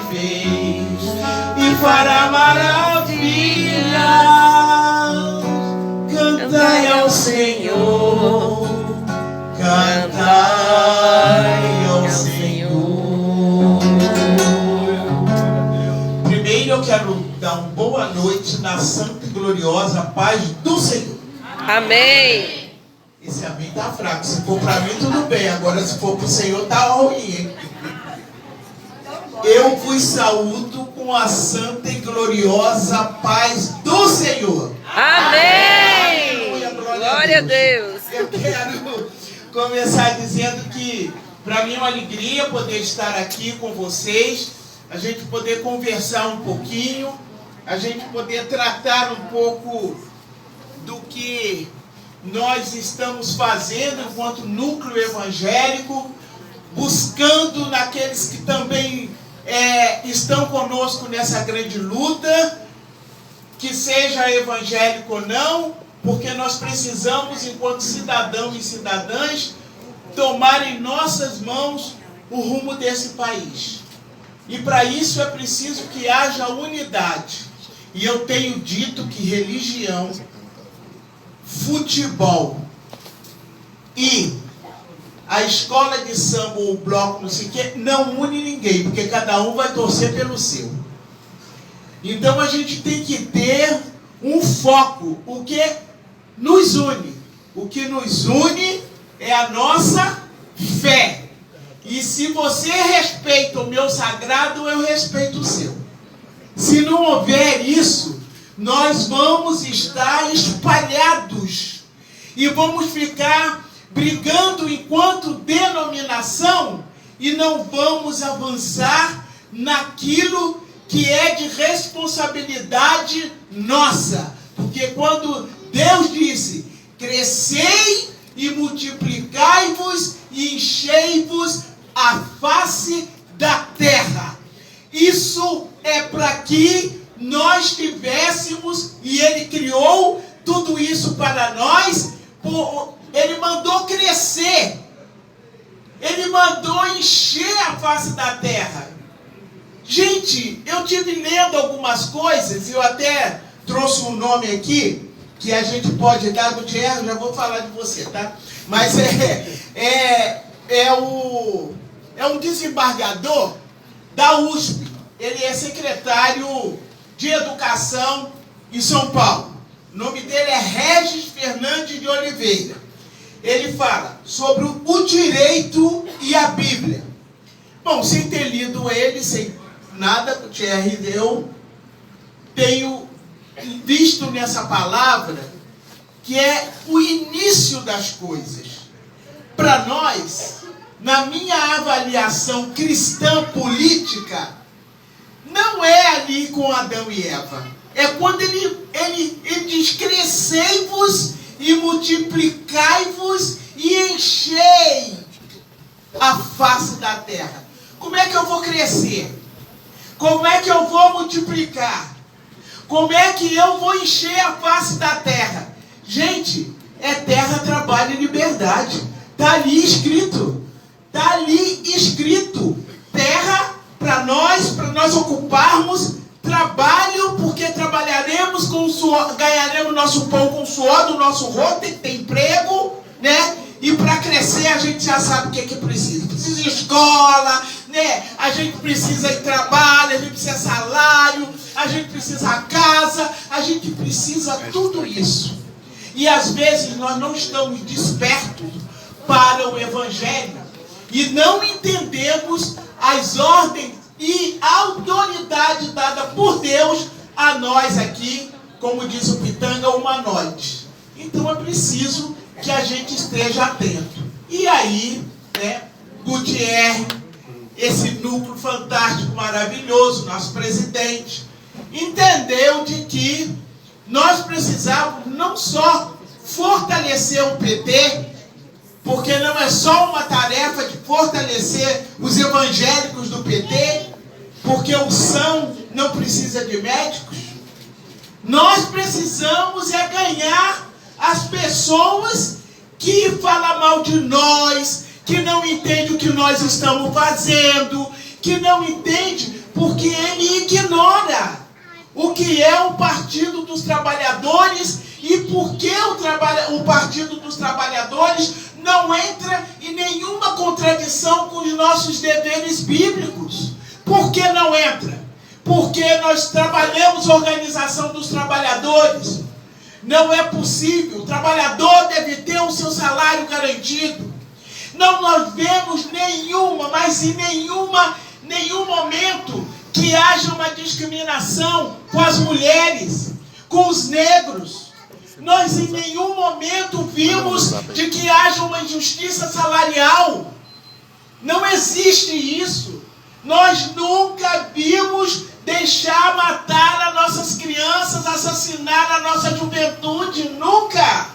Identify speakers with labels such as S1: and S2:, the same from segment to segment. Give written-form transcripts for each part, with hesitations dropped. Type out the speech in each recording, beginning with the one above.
S1: fez e fará maravilhas. Cantai ao Senhor, cantai ao Senhor. Primeiro eu quero dar uma boa noite na santa e gloriosa paz do Senhor.
S2: Amém.
S1: Esse amém tá fraco. Se for para mim, tudo bem. Agora, se for para o Senhor, tá ruim, hein? Eu vos saúdo com a santa e gloriosa paz do Senhor.
S2: Amém. Glória a Deus.
S1: Eu quero começar dizendo que para mim é uma alegria poder estar aqui com vocês, a gente poder conversar um pouquinho, a gente poder tratar um pouco do que nós estamos fazendo enquanto núcleo evangélico, buscando naqueles que também estão conosco nessa grande luta, que seja evangélico ou não, porque nós precisamos, enquanto cidadãos e cidadãs, tomar em nossas mãos o rumo desse país. E para isso é preciso que haja unidade. E eu tenho dito que religião, futebol e a escola de samba ou o bloco, não sei o que, não une ninguém, porque cada um vai torcer pelo seu. Então a gente tem que ter um foco, o que nos une. O que nos une é a nossa fé. E se você respeita o meu sagrado, eu respeito o seu. Se não houver isso, nós vamos estar espalhados e vamos ficar brigando enquanto denominação e não vamos avançar naquilo que é de responsabilidade nossa. Porque quando Deus disse, crescei e multiplicai-vos e enchei-vos a face da terra. Isso é para que nós tivéssemos, e Ele criou tudo isso para nós, Ele mandou crescer, Ele mandou encher a face da terra. Gente, eu tive lendo algumas coisas, eu até trouxe um nome aqui, que a gente pode dar, Gutierrez, já vou falar de você, tá? Mas é um desembargador da USP, ele é secretário de Educação em São Paulo. O nome dele é Regis Fernandes de Oliveira. Ele fala sobre o direito e a Bíblia. Bom, sem ter lido ele, sem nada, Gutierrez, eu tenho visto nessa palavra que é o início das coisas. Para nós, na minha avaliação cristã política, não é ali com Adão e Eva. É quando ele diz, crescei-vos e multiplicai-vos e enchei a face da terra. Como é que eu vou crescer? Como é que eu vou multiplicar? Como é que eu vou encher a face da terra? Gente, é terra, trabalho e liberdade. Está ali escrito. Está ali escrito. Terra para nós ocuparmos. Trabalho, porque trabalharemos com o suor, ganharemos nosso pão com o suor do nosso rosto, tem que ter emprego, né? E para crescer a gente já sabe o que é que precisa. Precisa de escola, né? A gente precisa de trabalho, a gente precisa de salário, a gente precisa de casa, a gente precisa tudo isso. E às vezes nós não estamos despertos para o Evangelho e não entendemos as ordens e a autoridade dada por Deus a nós aqui, como diz o Pitanga, humanoides. Então é preciso que a gente esteja atento. E aí, né, Gutierrez, esse núcleo fantástico, maravilhoso, nosso presidente, entendeu de que nós precisávamos não só fortalecer o PT, porque não é só uma tarefa de fortalecer os evangélicos do PT, porque o SAM não precisa de médicos. Nós precisamos ganhar as pessoas que falam mal de nós, que não entendem o que nós estamos fazendo, que não entendem, porque ele ignora o que é o Partido dos Trabalhadores e por que o Partido dos Trabalhadores não entra em nenhuma contradição com os nossos deveres bíblicos. Por que não entra? Porque nós trabalhamos a organização dos trabalhadores. Não é possível. O trabalhador deve ter o seu salário garantido. Não nós vemos mas em nenhum momento que haja uma discriminação com as mulheres, com os negros. Nós em nenhum momento vimos de que haja uma injustiça salarial. Não existe isso. Nós nunca vimos deixar matar as nossas crianças, assassinar a nossa juventude. Nunca.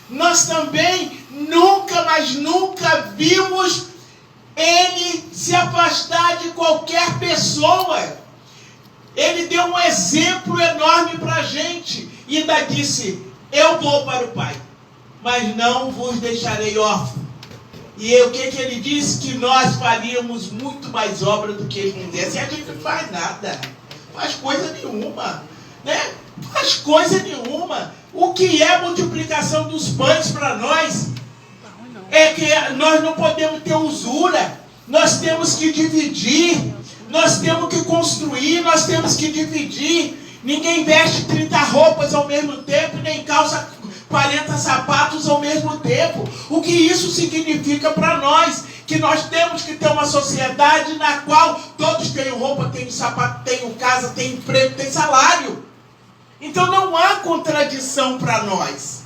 S1: Nós também nunca vimos ele se afastar de qualquer pessoa. Ele deu um exemplo enorme para a gente. E ainda disse, eu vou para o Pai, mas não vos deixarei órfãos. E o que ele disse? Que nós faríamos muito mais obra do que ele fizesse. E a gente não faz nada. Faz coisa nenhuma. Né? Faz coisa nenhuma. O que é multiplicação dos pães para nós? É que nós não podemos ter usura. Nós temos que dividir. Nós temos que construir. Nós temos que dividir. Ninguém veste 30 roupas ao mesmo tempo, nem calça 40 sapatos ao mesmo tempo. O que isso significa para nós? Que nós temos que ter uma sociedade na qual todos têm roupa, têm sapato, têm casa, têm emprego, têm salário. Então não há contradição para nós.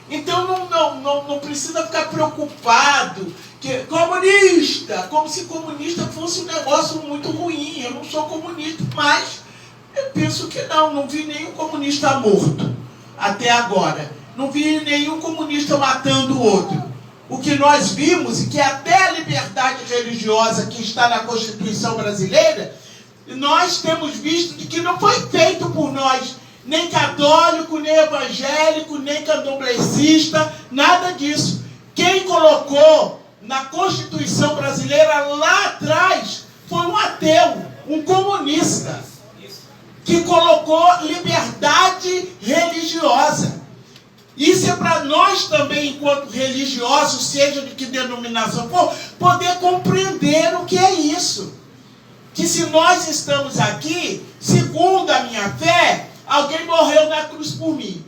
S1: Então não precisa ficar preocupado. Que comunista, como se comunista fosse um negócio muito ruim. Eu não sou comunista, mas eu penso que não vi nenhum comunista morto até agora. Não vi nenhum comunista matando o outro. O que nós vimos, e que até a liberdade religiosa que está na Constituição brasileira, nós temos visto de que não foi feito por nós, nem católico, nem evangélico, nem candomblessista, nada disso. Quem colocou na Constituição brasileira lá atrás foi um ateu, um comunista, que colocou liberdade religiosa. Isso é para nós também, enquanto religiosos, seja de que denominação for, poder compreender o que é isso. Que se nós estamos aqui, segundo a minha fé, alguém morreu na cruz por mim.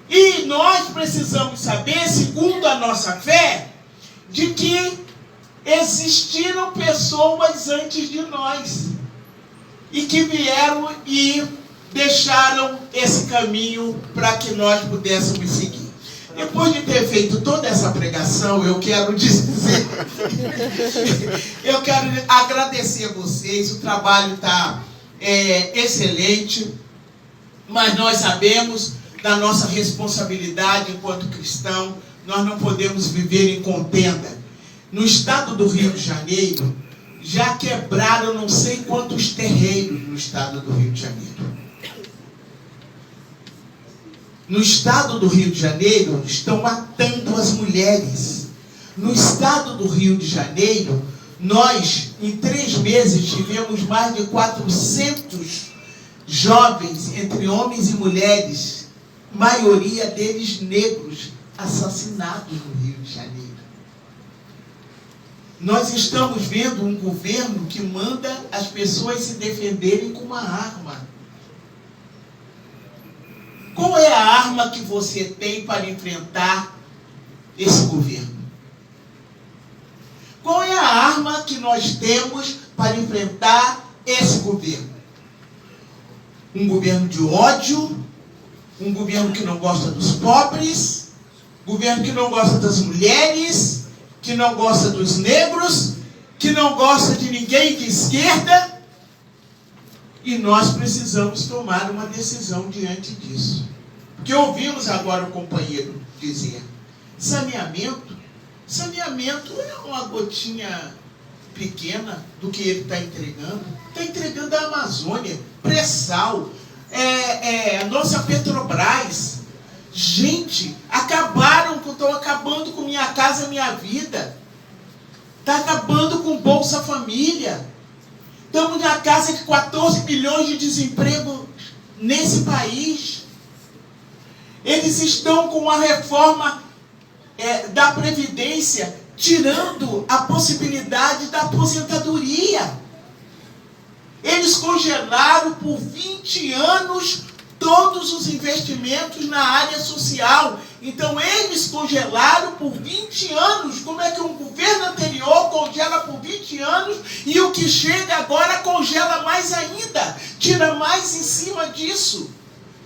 S1: E nós precisamos saber, segundo a nossa fé, de que existiram pessoas antes de nós. E que vieram e deixaram esse caminho para que nós pudéssemos seguir. Depois de ter feito toda essa pregação, eu quero dizer, eu quero agradecer a vocês. O trabalho está excelente, mas nós sabemos da nossa responsabilidade enquanto cristão. Nós não podemos viver em contenda. No estado do Rio de Janeiro, já quebraram não sei quantos terreiros no estado do Rio de Janeiro. No estado do Rio de Janeiro, estão matando as mulheres. No estado do Rio de Janeiro, nós, em 3 meses, tivemos mais de 400 jovens, entre homens e mulheres, maioria deles negros, assassinados no Rio de Janeiro. Nós estamos vendo um governo que manda as pessoas se defenderem com uma arma. Qual é a arma que você tem para enfrentar esse governo? Qual é a arma que nós temos para enfrentar esse governo? Um governo de ódio, um governo que não gosta dos pobres, governo que não gosta das mulheres, que não gosta dos negros, que não gosta de ninguém de esquerda. E nós precisamos tomar uma decisão diante disso. Porque ouvimos agora o companheiro dizer, saneamento é uma gotinha pequena do que ele está entregando. Está entregando a Amazônia, pré-sal, a nossa Petrobras. Gente, estão acabando com Minha Casa Minha Vida. Está acabando com Bolsa Família. Estamos na casa de 14 milhões de desemprego nesse país. Eles estão com uma reforma da Previdência, tirando a possibilidade da aposentadoria. Eles congelaram por 20 anos todos os investimentos na área social. Então, eles congelaram por 20 anos. Como é que um governo anterior congela por 20 anos e o que chega agora congela mais ainda? Tira mais em cima disso.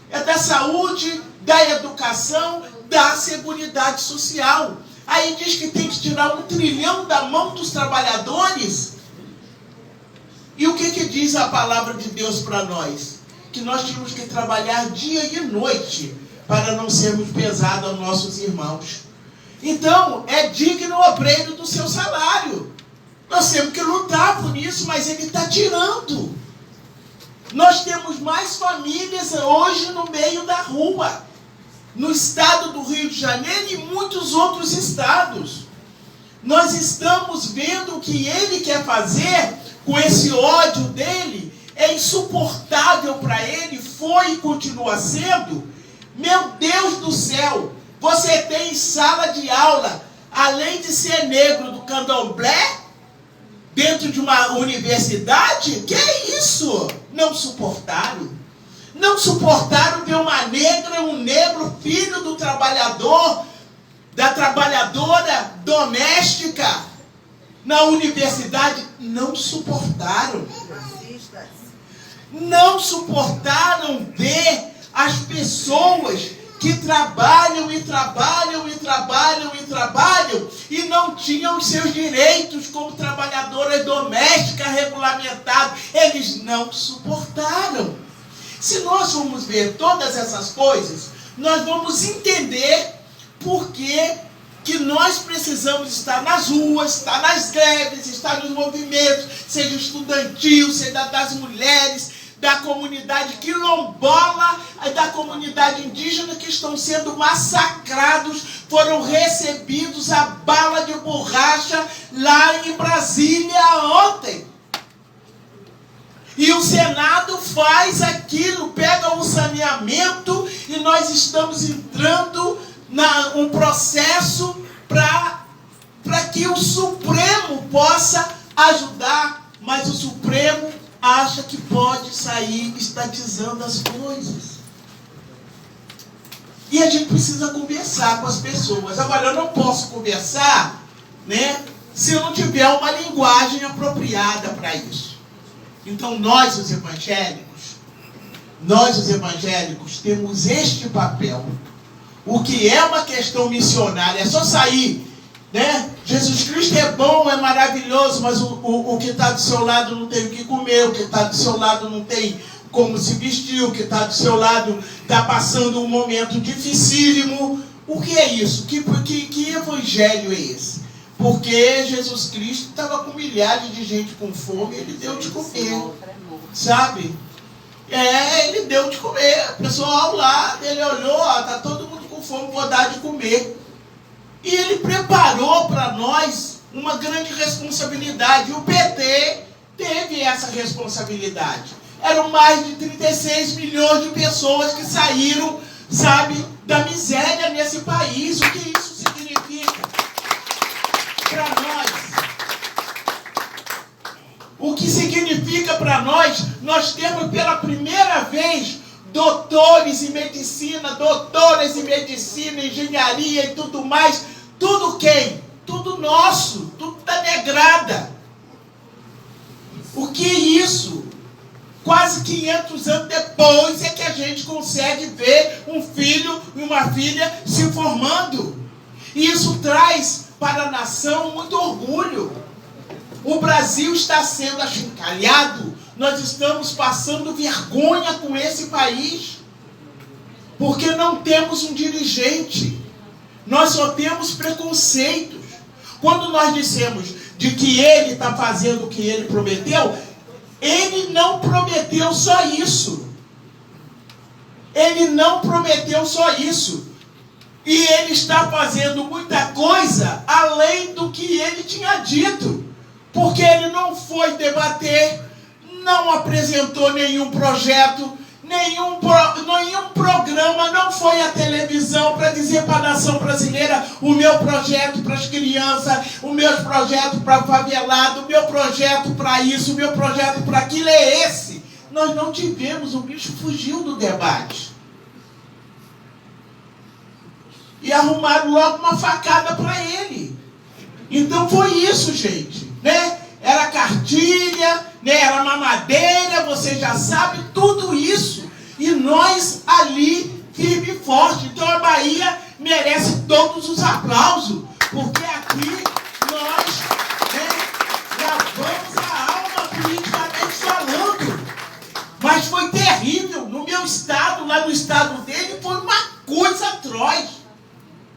S1: É da saúde, da educação, da Seguridade Social. Aí diz que tem que tirar 1 trilhão da mão dos trabalhadores. E o que diz a palavra de Deus para nós? Que nós temos que trabalhar dia e noite para não sermos pesados aos nossos irmãos. Então, é digno o obreiro do seu salário. Nós temos que lutar por isso, mas ele está tirando. Nós temos mais famílias hoje no meio da rua, no estado do Rio de Janeiro e muitos outros estados. Nós estamos vendo o que ele quer fazer com esse ódio dele. É insuportável para ele, foi e continua sendo. Meu Deus do céu, você tem sala de aula, além de ser negro do candomblé, dentro de uma universidade? Que é isso? Não suportaram. Não suportaram ver uma negra, um negro, filho do trabalhador, da trabalhadora doméstica, na universidade. Não suportaram. Não suportaram ver as pessoas que trabalham e trabalham e trabalham e trabalham e não tinham os seus direitos como trabalhadoras domésticas regulamentados. Eles não suportaram. Se nós formos ver todas essas coisas, nós vamos entender por que nós precisamos estar nas ruas, estar nas greves, estar nos movimentos, seja estudantil, seja das mulheres, da comunidade quilombola, da comunidade indígena, que estão sendo massacrados, foram recebidos a bala de borracha lá em Brasília ontem. E o Senado faz aquilo, pega um saneamento, e nós estamos entrando um processo para que o Supremo possa ajudar, mas o Supremo acha que pode sair estatizando as coisas. E a gente precisa conversar com as pessoas. Agora, eu não posso conversar, né, se eu não tiver uma linguagem apropriada para isso. Então, nós os evangélicos, temos este papel. O que é uma questão missionária, é só sair, né? Jesus Cristo é bom, é maravilhoso, mas o que está do seu lado não tem o que comer, o que está do seu lado não tem como se vestir, o que está do seu lado está passando um momento dificílimo. O que é isso? Que evangelho é esse? Porque Jesus Cristo estava com milhares de gente com fome, ele deu de comer, sabe? Ele deu de comer. O pessoal lá, ele olhou, está todo mundo com fome, vou dar de comer. E ele preparou para nós uma grande responsabilidade. O PT teve essa responsabilidade. Eram mais de 36 milhões de pessoas que saíram, sabe, da miséria nesse país. O que isso significa para nós? O que significa para nós? Nós temos pela primeira vez doutores em medicina, doutoras em medicina, engenharia e tudo mais. Tudo quem? Tudo nosso, tudo da negrada. O que é isso? Quase 500 anos depois é que a gente consegue ver um filho e uma filha se formando. E isso traz para a nação muito orgulho. O Brasil está sendo achincalhado. Nós estamos passando vergonha com esse país. Porque não temos um dirigente. Nós só temos preconceitos. Quando nós dissemos de que ele está fazendo o que ele prometeu, ele não prometeu só isso. Ele não prometeu só isso. E ele está fazendo muita coisa além do que ele tinha dito. Porque ele não foi debater, não apresentou nenhum projeto, nenhum programa, não foi à televisão para dizer para a nação brasileira o meu projeto para as crianças, o meu projeto para o favelado, o meu projeto para isso, o meu projeto para aquilo é esse. Nós não tivemos, o bicho fugiu do debate. E arrumaram logo uma facada para ele. Então foi isso, gente, né? Era cartilha, né? Era mamadeira, você já sabe, tudo isso. E nós ali, firme e forte. Então a Bahia merece todos os aplausos, porque aqui nós, né, lavamos a alma politicamente falando. Mas foi terrível. No meu estado, lá no estado dele, foi uma coisa atroz.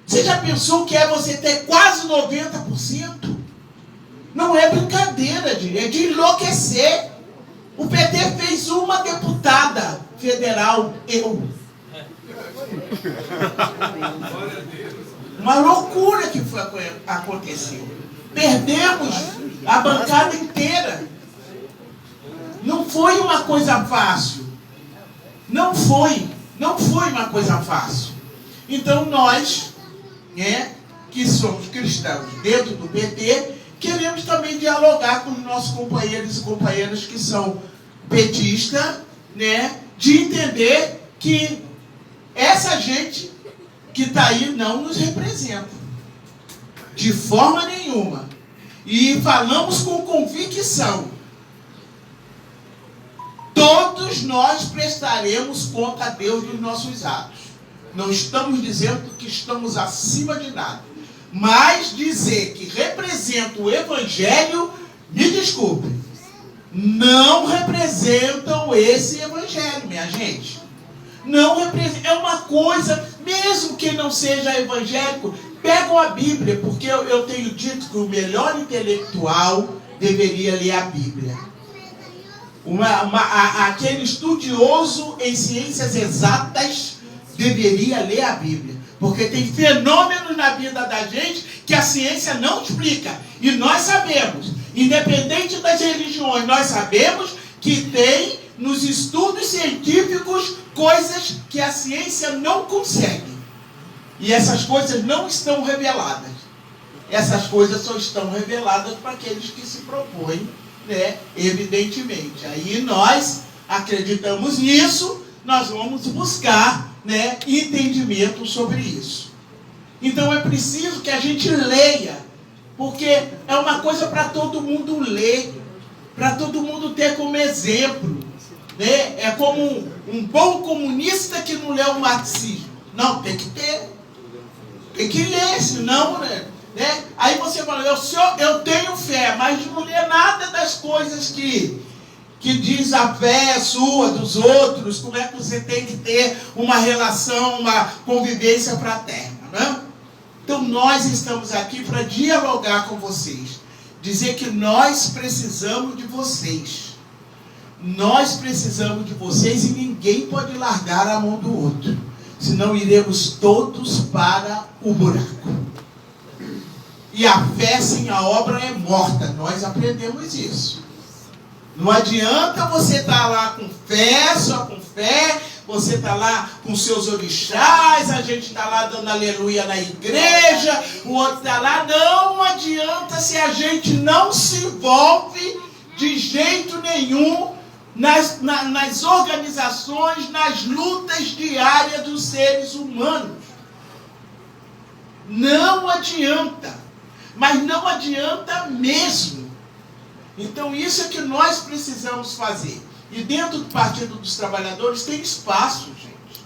S1: Você já pensou o que é você ter quase 90%? Não é brincadeira, é de enlouquecer. O PT fez uma deputada federal, eu. Uma loucura que aconteceu. Perdemos a bancada inteira. Não foi uma coisa fácil. Não foi uma coisa fácil. Então nós, né, que somos cristãos dentro do PT, queremos também dialogar com os nossos companheiros e companheiras que são petistas, né, de entender que essa gente que está aí não nos representa, de forma nenhuma. E falamos com convicção. Todos nós prestaremos conta a Deus dos nossos atos. Não estamos dizendo que estamos acima de nada. Mas dizer que representa o Evangelho, me desculpe, não representam esse Evangelho, minha gente. Não representa. É uma coisa, mesmo que não seja evangélico, pegam a Bíblia, porque eu tenho dito que o melhor intelectual deveria ler a Bíblia. Aquele estudioso em ciências exatas deveria ler a Bíblia. Porque tem fenômenos na vida da gente que a ciência não explica. E nós sabemos, independente das religiões, nós sabemos que tem nos estudos científicos coisas que a ciência não consegue. E essas coisas não estão reveladas. Essas coisas só estão reveladas para aqueles que se propõem, né, evidentemente. Aí nós acreditamos nisso, nós vamos buscar, né, entendimento sobre isso. Então é preciso que a gente leia, porque é uma coisa para todo mundo ler, para todo mundo ter como exemplo, né? É como um bom comunista que não lê o marxismo. Não, tem que ter, tem que ler, senão, né? Aí você fala, eu tenho fé, mas não lê nada das coisas que diz a fé sua, dos outros, como é que você tem que ter uma relação, uma convivência fraterna, né? Então nós estamos aqui para dialogar com vocês, dizer que nós precisamos de vocês. Nós precisamos de vocês e ninguém pode largar a mão do outro, senão iremos todos para o buraco. E a fé sem a obra é morta, nós aprendemos isso. Não adianta você estar lá com fé, só com fé, você está lá com seus orixás, a gente está lá dando aleluia na igreja, o outro está lá. Não adianta se a gente não se envolve de jeito nenhum nas organizações, nas lutas diárias dos seres humanos. Não adianta, mas não adianta mesmo. Então isso é que nós precisamos fazer. E dentro do Partido dos Trabalhadores tem espaço, gente.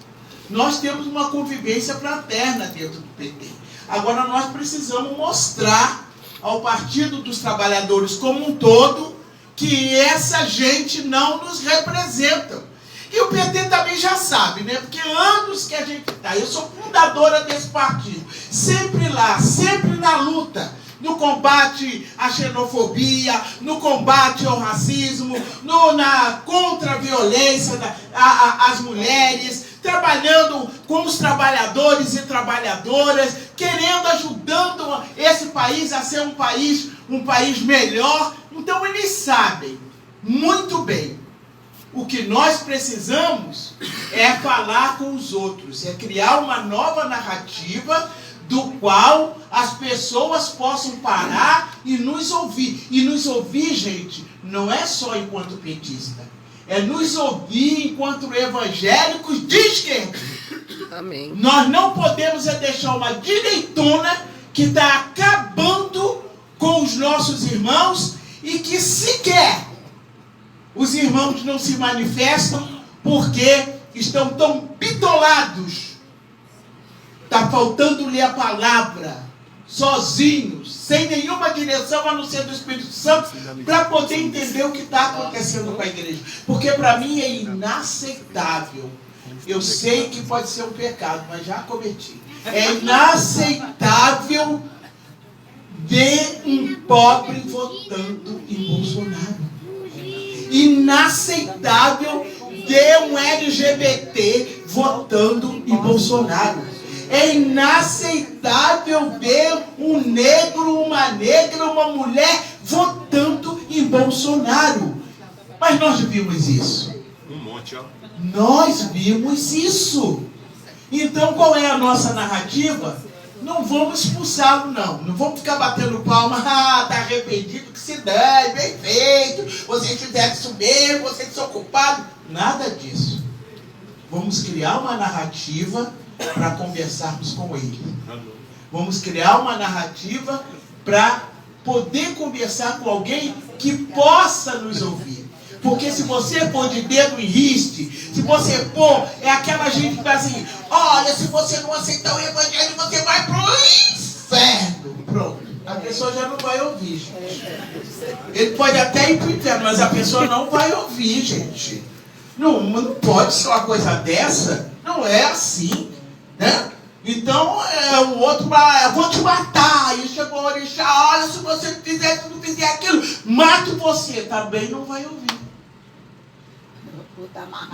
S1: Nós temos uma convivência fraterna dentro do PT. Agora nós precisamos mostrar ao Partido dos Trabalhadores como um todo que essa gente não nos representa. E o PT também já sabe, né? Porque anos que a gente está, eu sou fundadora desse partido, sempre lá, sempre na luta, no combate à xenofobia, no combate ao racismo, contra a violência às mulheres, trabalhando com os trabalhadores e trabalhadoras, ajudando esse país a ser um país melhor. Então eles sabem Muito bem. O que nós precisamos é falar com os outros, é criar uma nova narrativa do qual as pessoas possam parar e nos ouvir. E nos ouvir, gente, não é só enquanto petista. É nos ouvir enquanto evangélicos de esquerda.
S2: Amém.
S1: Nós não podemos deixar uma direitona que está acabando com os nossos irmãos e que sequer os irmãos não se manifestam porque estão tão bitolados. Está faltando-lhe a palavra, sozinhos, sem nenhuma direção a não ser do Espírito Santo, para poder entender o que está acontecendo com a igreja. Porque para mim é inaceitável. Eu sei que pode ser um pecado, mas já cometi. É inaceitável ver um pobre votando em Bolsonaro. Inaceitável ver um LGBT votando em Bolsonaro. É inaceitável ver um negro, uma negra, uma mulher votando em Bolsonaro. Mas nós vimos isso.
S3: Um monte, ó.
S1: Nós vimos isso. Então qual é a nossa narrativa? Não vamos expulsá-lo, não. Não vamos ficar batendo palma. Ah, está arrependido, que se dane, bem feito. Vocês fizeram isso mesmo, vocês são culpados. Nada disso. Vamos criar uma narrativa para conversarmos com ele. Vamos criar uma narrativa para poder conversar com alguém que possa nos ouvir. Porque se você pôr de dedo em riste, se você pôr, é aquela gente que vai assim, olha, se você não aceitar o evangelho, você vai pro inferno. Pronto. A pessoa já não vai ouvir, gente. Ele pode até ir pro inferno, mas a pessoa não vai ouvir, gente. Não pode ser uma coisa dessa. Não é assim, né? Então, o outro vai, eu vou te matar. E chegou o orixá, olha, se você não fizer, se não fizer aquilo, mato você. Também não vai ouvir.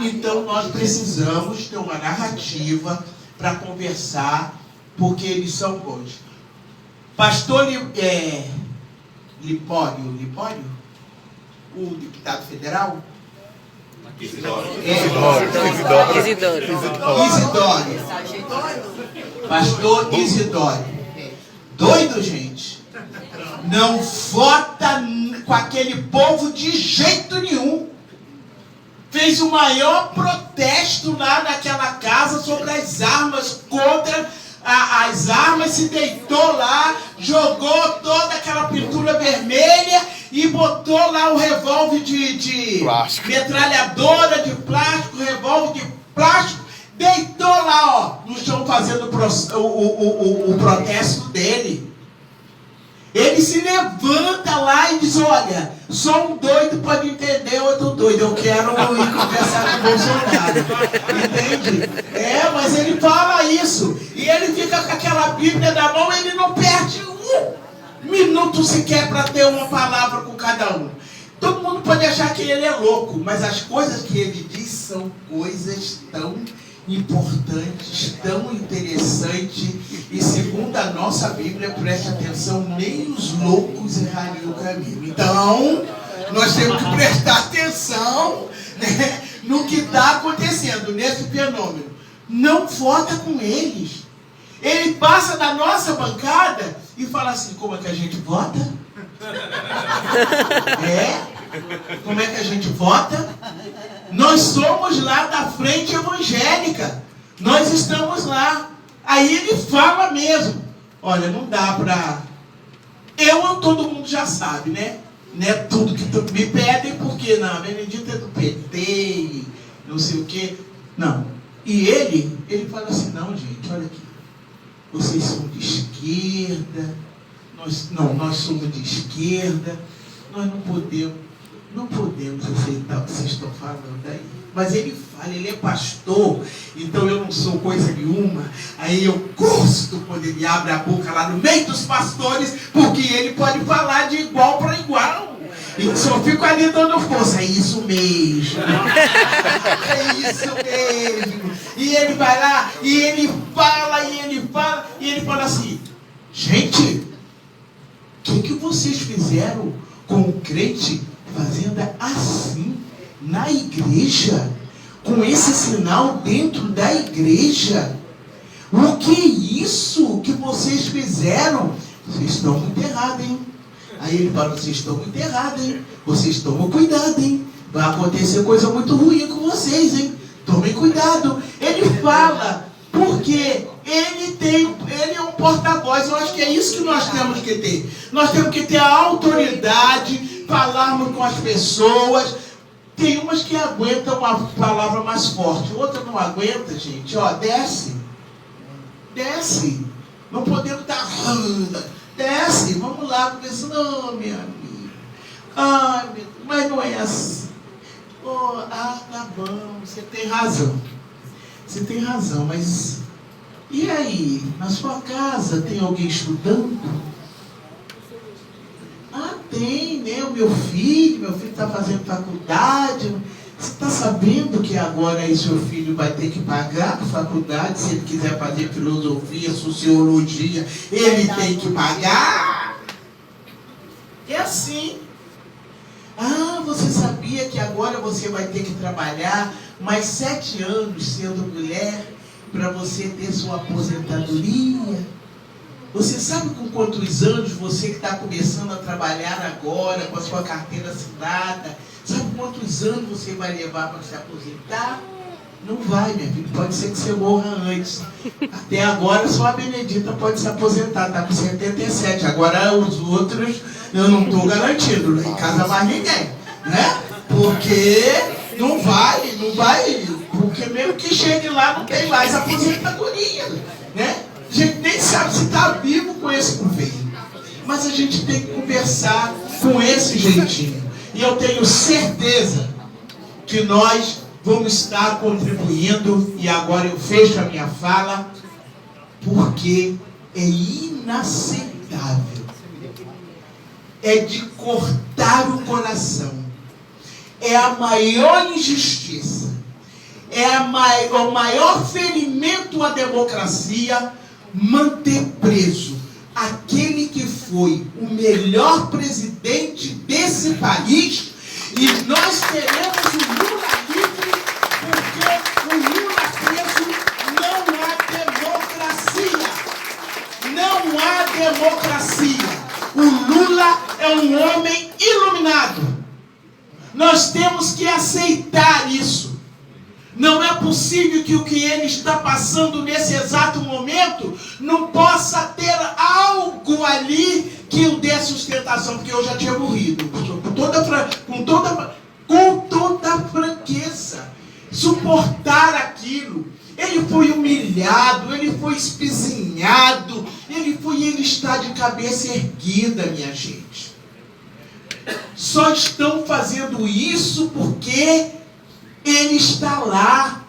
S1: Então nós precisamos ter uma narrativa para conversar, porque eles são bons. Pastor Lipório, o deputado federal?
S3: Isidoro.
S1: Pastor Isidoro. Doido, gente. Não vota com aquele povo de jeito nenhum. Fez o maior protesto lá naquela casa sobre as armas, contra as armas, se deitou lá, jogou toda aquela pintura vermelha e botou lá o revólver de metralhadora de plástico, revólver de plástico, deitou lá, ó, no chão fazendo o protesto dele. Ele se levanta lá e diz, olha, só um doido pode entender outro doido. Eu quero ir conversar com o Bolsonaro. Entende? Mas ele fala isso. E ele fica com aquela Bíblia na mão, ele não perde um minuto sequer para ter uma palavra com cada um. Todo mundo pode achar que ele é louco, mas as coisas que ele diz são coisas tão importantes, tão interessantes, e segundo a nossa Bíblia, preste atenção, nem os loucos errariam o caminho. Então, nós temos que prestar atenção, né, no que está acontecendo, nesse fenômeno. Não vota com eles. Ele passa da nossa bancada e fala assim, como é que a gente vota? Como é que a gente vota? Nós somos lá da frente evangélica. Nós estamos lá. Aí ele fala mesmo. Olha, não dá pra... todo mundo já sabe, né? Não é tudo que me pedem, porque não, a Benedita é do PT, não sei o quê. Não. E ele fala assim, não, gente, olha aqui. Vocês são de esquerda. Nós somos de esquerda. Nós não podemos aceitar o que vocês estão falando aí. Mas ele fala, ele é pastor, então eu não sou coisa nenhuma. Aí eu gosto quando ele abre a boca lá no meio dos pastores, porque ele pode falar de igual para igual. E só fico ali dando força. É isso mesmo. É isso mesmo. E ele vai lá, e ele fala, e ele fala assim, gente, o que vocês fizeram com o crente fazendo assim, na igreja, com esse sinal dentro da igreja. O que é isso que vocês fizeram? Vocês estão muito errados, hein? Aí ele fala, vocês estão muito errados, hein? Vocês tomam cuidado, hein? Vai acontecer coisa muito ruim com vocês, hein? Tomem cuidado. Ele fala, porque ele é um porta-voz. Eu acho que é isso que nós temos que ter. Nós temos que ter a autoridade, falarmos com as pessoas. Tem umas que aguentam uma palavra mais forte, outra não aguenta, gente. Ó, desce. Desce. Não podemos estar... Desce, vamos lá. Porque não, minha amiga. Ai, mas não é assim. Oh, tá bom, você tem razão. Você tem razão, mas... E aí? Na sua casa tem alguém estudando? Ah, tem, né? O meu filho está fazendo faculdade. Você está sabendo que agora aí seu filho vai ter que pagar a faculdade, se ele quiser fazer filosofia, sociologia, ele tem que pagar? É assim. Ah, você sabia que agora você vai ter que trabalhar mais 7 anos sendo mulher para você ter sua aposentadoria? Você sabe com quantos anos você que está começando a trabalhar agora, com a sua carteira assinada, sabe quantos anos você vai levar para se aposentar? Não vai, minha filha. Pode ser que você morra antes. Até agora só a Benedita pode se aposentar, está com 77. Agora os outros eu não estou garantindo. Lá em casa mais ninguém, né? Porque não vai. Porque mesmo que chegue lá não tem mais aposentadoria, né? A gente nem sabe se está vivo com esse governo. Mas a gente tem que conversar com esse jeitinho. E eu tenho certeza que nós vamos estar contribuindo. E agora eu fecho a minha fala, porque é inaceitável. É de cortar o coração. É a maior injustiça. É o maior ferimento à democracia manter preso aquele que foi o melhor presidente desse país. E nós queremos o Lula livre, porque o Lula preso não há democracia. Não há democracia. O Lula é um homem iluminado. Nós temos que aceitar isso. Não é possível que o que ele está passando nesse exato momento não possa ter algo ali que o dê sustentação, porque eu já tinha morrido. Com toda franqueza. Suportar aquilo. Ele foi humilhado, ele foi espizinhado, ele está de cabeça erguida, minha gente. Só estão fazendo isso porque ele está lá.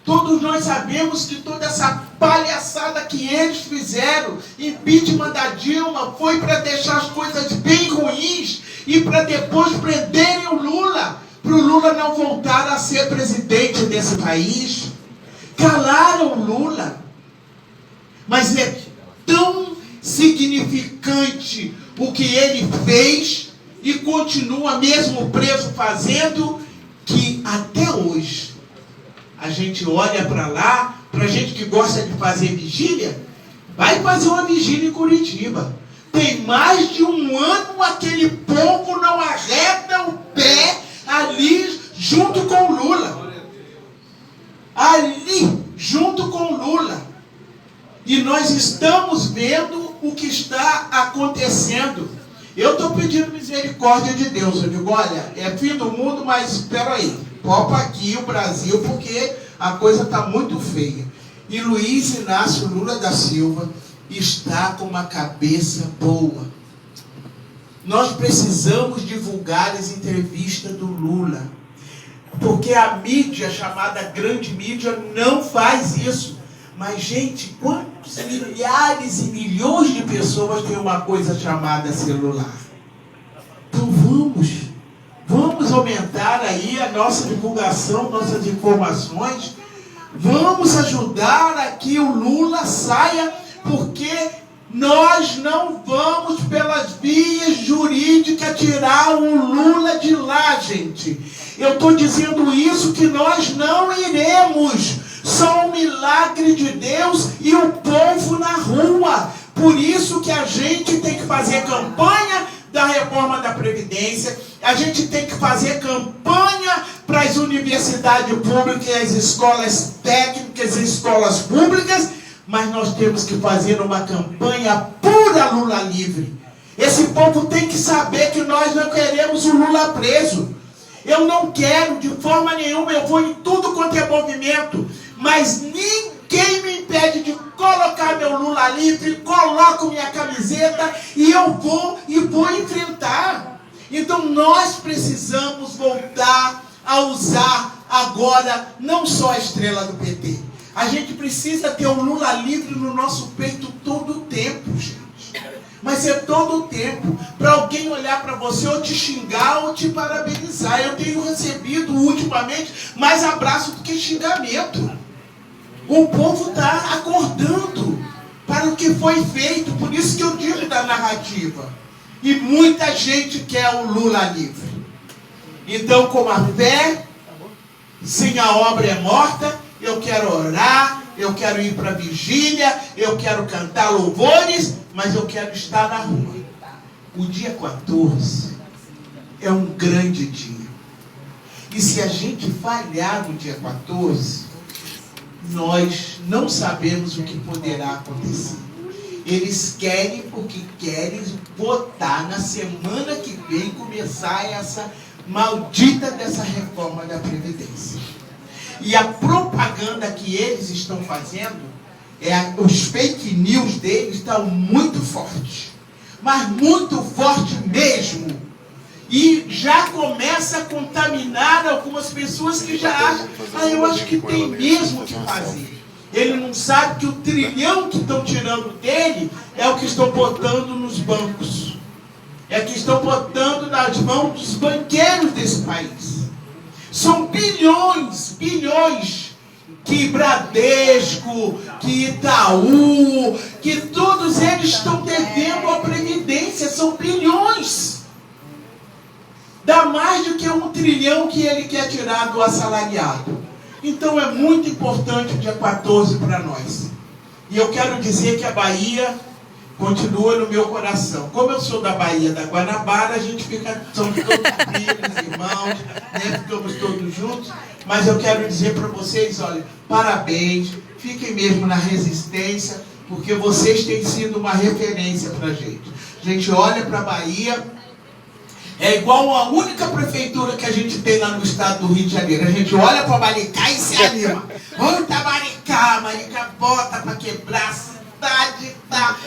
S1: Todos nós sabemos que toda essa palhaçada que eles fizeram, impeachment da Dilma, foi para deixar as coisas bem ruins e para depois prenderem o Lula, para o Lula não voltar a ser presidente desse país. Calaram o Lula. Mas é tão significante o que ele fez e continua mesmo preso fazendo, que até hoje a gente olha para lá, para gente que gosta de fazer vigília, vai fazer uma vigília em Curitiba. Tem mais de 1 ano aquele povo não arreda o pé ali junto com o Lula. Ali junto com o Lula. E nós estamos vendo o que está acontecendo. Eu estou pedindo misericórdia de Deus. Eu digo, olha, é fim do mundo, mas espera aí. Popa aqui o Brasil, porque a coisa está muito feia. E Luiz Inácio Lula da Silva está com uma cabeça boa. Nós precisamos divulgar as entrevistas do Lula. Porque a mídia, chamada grande mídia, não faz isso. Mas, gente, quantos milhares e milhões de pessoas têm uma coisa chamada celular? Então vamos aumentar aí a nossa divulgação, nossas informações. Vamos ajudar a que o Lula saia, porque Nós não vamos pelas vias jurídicas tirar o Lula de lá, gente. Eu estou dizendo isso que nós não iremos. Só um milagre de Deus e o povo na rua. Por isso que a gente tem que fazer campanha da reforma da Previdência. A gente tem que fazer campanha para as universidades públicas e as escolas técnicas e escolas públicas. Mas nós temos que fazer uma campanha pura Lula livre. Esse povo tem que saber que nós não queremos o Lula preso. Eu não quero de forma nenhuma, eu vou em tudo quanto é movimento. Mas ninguém me impede de colocar meu Lula livre, coloco minha camiseta e eu vou enfrentar. Então nós precisamos voltar a usar agora não só a estrela do PT. A gente precisa ter o Lula livre no nosso peito todo o tempo, gente. Mas é todo o tempo. Para alguém olhar para você ou te xingar ou te parabenizar. Eu tenho recebido ultimamente mais abraço do que xingamento. O povo está acordando para o que foi feito. Por isso que eu digo da narrativa. E muita gente quer o Lula livre. Então, como a fé sem a obra é morta, eu quero orar, eu quero ir para a vigília, eu quero cantar louvores, mas eu quero estar na rua. O dia 14 é um grande dia. E se a gente falhar no dia 14, nós não sabemos o que poderá acontecer. Eles querem, porque querem votar na semana que vem, começar essa maldita dessa reforma da Previdência. E a propaganda que eles estão fazendo, os fake news deles estão muito fortes. Mas muito forte mesmo. E já começa a contaminar algumas pessoas que já acham, eu acho que tem mesmo que fazer. Ele não sabe que o trilhão que estão tirando dele é o que estão botando nos bancos. É o que estão botando nas mãos dos banqueiros desse país. São bilhões que Bradesco, que Itaú, que todos eles estão devendo a Previdência. São bilhões. Dá mais do que 1 trilhão que ele quer tirar do assalariado. Então é muito importante o dia 14 para nós. E eu quero dizer que a Bahia continua no meu coração. Como eu sou da Bahia, da Guanabara, a gente somos todos filhos, irmãos, né? Ficamos todos juntos. Mas eu quero dizer para vocês, olha, parabéns, fiquem mesmo na resistência, porque vocês têm sido uma referência para a gente. A gente olha para a Bahia, é igual a única prefeitura que a gente tem lá no estado do Rio de Janeiro. A gente olha para Maricá e se anima. Onde está Maricá? Maricá bota para quebrar, a cidade está